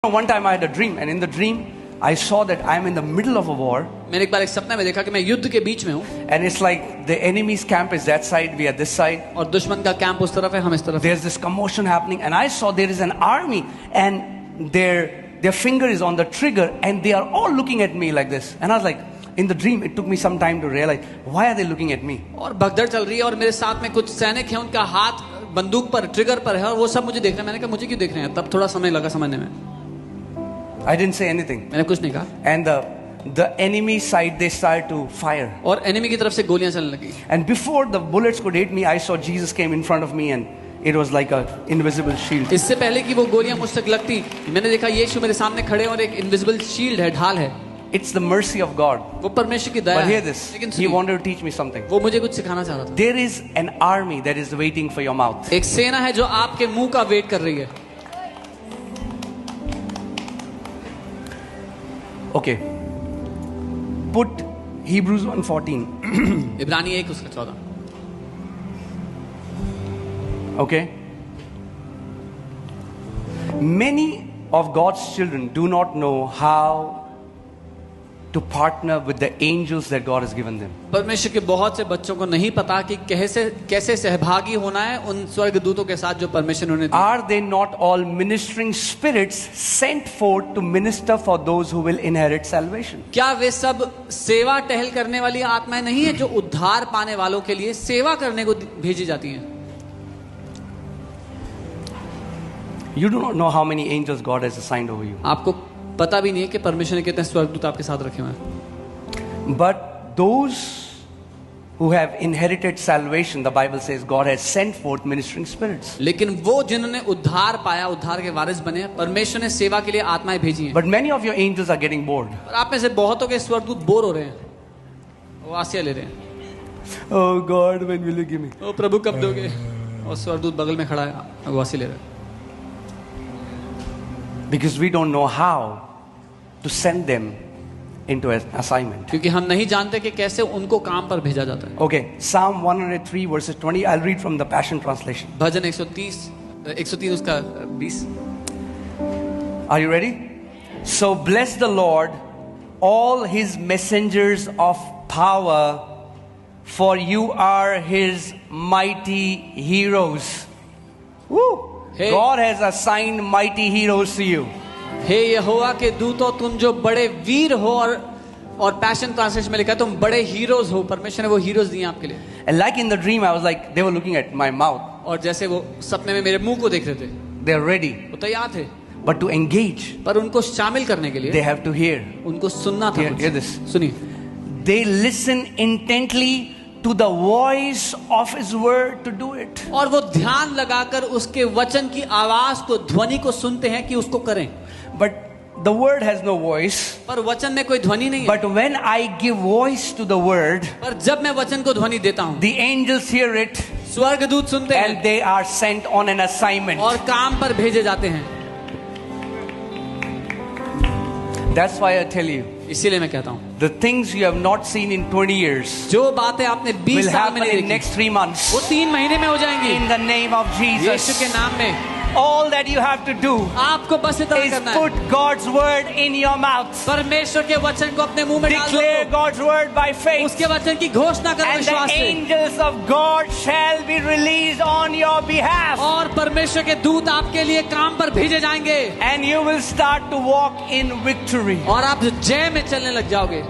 One time I had a dream, and in the dream I saw that I'm in the middle of a war. मैंने एक बार एक सपने में देखा कि मैं युद्ध के बीच में हूँ. And it's like the enemy's camp is that side, we are this side. और दुश्मन का कैंप उस तरफ है, हम इस तरफ. There's this commotion happening, and I saw there is an army, and their finger is on the trigger, and they are all looking at me like this. And I was like, in the dream, it took me some time to realize why are they looking at me. और भगदड़ चल रही है और मेरे साथ में कुछ सैनिक हैं, उनका हाथ बंदूक पर ट्रिगर पर है और वो सब मुझे देख रहे हैं. मैंने कहा मुझे क्यों देख रहे हैं? तब थोड़ा समय लगा समझने में. I didn't say anything. मैंने कुछ नहीं कहा. And the enemy side, they started to fire. और एनिमी की तरफ से गोलियां चलने लगी. And before the bullets could hit me, I saw Jesus came in front of me, and it was like a invisible shield. इससे पहले कि वो गोलियां मुझ तक लगती, मैंने देखा यीशु मेरे सामने खड़े और एक इनविजिबल शील्ड है, ढाल है. It's the mercy of God. वो परमेश्वर की दया But है. hear this. He wanted to teach me something. वो मुझे कुछ सिखाना चाह रहा था. There is an army that is waiting for your mouth. एक सेना है जो आपके मुंह का वेट कर रही है. Okay. Put Hebrews 1:14. इब्रानी 1 उसका 14. Okay. Many of God's children do not know how to partner with the angels that God has given them. परमेश्वर के बहुत से बच्चों को नहीं पता कि कैसे सहभागी होना है उन स्वर्गदूतों के साथ जो परमेश्वर ने उन्हें दिया. Are they not all ministering spirits sent forth to minister for those who will inherit salvation? क्या वे सब सेवा टहल करने वाली आत्माएं नहीं है जो उद्धार पाने वालों के लिए सेवा करने को भेजी जाती हैं? You do not know how many angels God has assigned over you. आपको पता भी नहीं है कि परमेश्वर ने कितने स्वर्गदूत आपके साथ रखे हुए हैं. But those who have inherited salvation, the Bible says God has sent forth ministering spirits. लेकिन वो जिन्होंने उद्धार पाया, उद्धार के वारिस बने, परमेश्वर ने सेवा के लिए आत्माएं भेजी हैं. But many of your angels are getting bored. और आप में से बहुतों के स्वर्गदूत बोर हो रहे हैं, वो आसिया ले रहे हैं. Oh God, when will you give me? ओ प्रभु कब दोगे? और स्वर्गदूत बगल में खड़ा है, वो आसिया ले रहे हैं. Because we don't know how to send them into an assignment. क्योंकि हम नहीं जानते कि कैसे उनको काम पर भेजा जाता है. Okay, Psalm 103 verses 20. I'll read from the Passion Translation. भजन 103 उसका 20. Are you ready? So bless the Lord, all his messengers of power, for you are his mighty heroes. Woo! Hey. God has assigned mighty heroes to you. हे यहोवा के दूतों, तुम जो बड़े वीर हो, और passion translation में लिखा है तुम बड़े हीरोज हो. परमेश्वर ने वो हीरोज दिए आपके लिए. And like in the dream, I was like, they were looking at my mouth. और जैसे वो सपने में मेरे मुंह को देख रहे थे, They are ready. वो तैयार थे. But to engage, पर उनको शामिल करने के लिए they have to hear. उनको सुनना था. Hear this. सुनिए. They listen intently to the voice of his word to do it. और वो ध्यान लगाकर उसके वचन की आवाज को, ध्वनि को सुनते हैं कि उसको करें. But the word has no voice. पर वचन में कोई ध्वनि नहीं है. But when I give voice to the word, पर जब मैं वचन को ध्वनि देता हूँ, the angels hear it, स्वर्गदूत सुनते हैं, and they are sent on an assignment. और काम पर भेजे जाते हैं. That's why I tell you, इसीलिए मैं कहता हूँ, the things you have not seen in 20 years जो बातें आपने 20 will साल में happen नहीं in देखी, next 3 months. वो 3 महीने में हो जाएंगी. In the name of Yeshu Jesus. के नाम में. All that you have to do आपको बस इतना is करना put है. God's word in your mouth. परमेश्वर के वचन को अपने मुंह में डाल Declare दो. God's word by faith. उसके वचन की घोषणा करो And the विश्वास से. angels of God shall be released on your behalf. और परमेश्वर के दूत आपके लिए काम पर भेजे जाएंगे. And you will start to walk in victory. और आप जय में चलने लग जाओगे.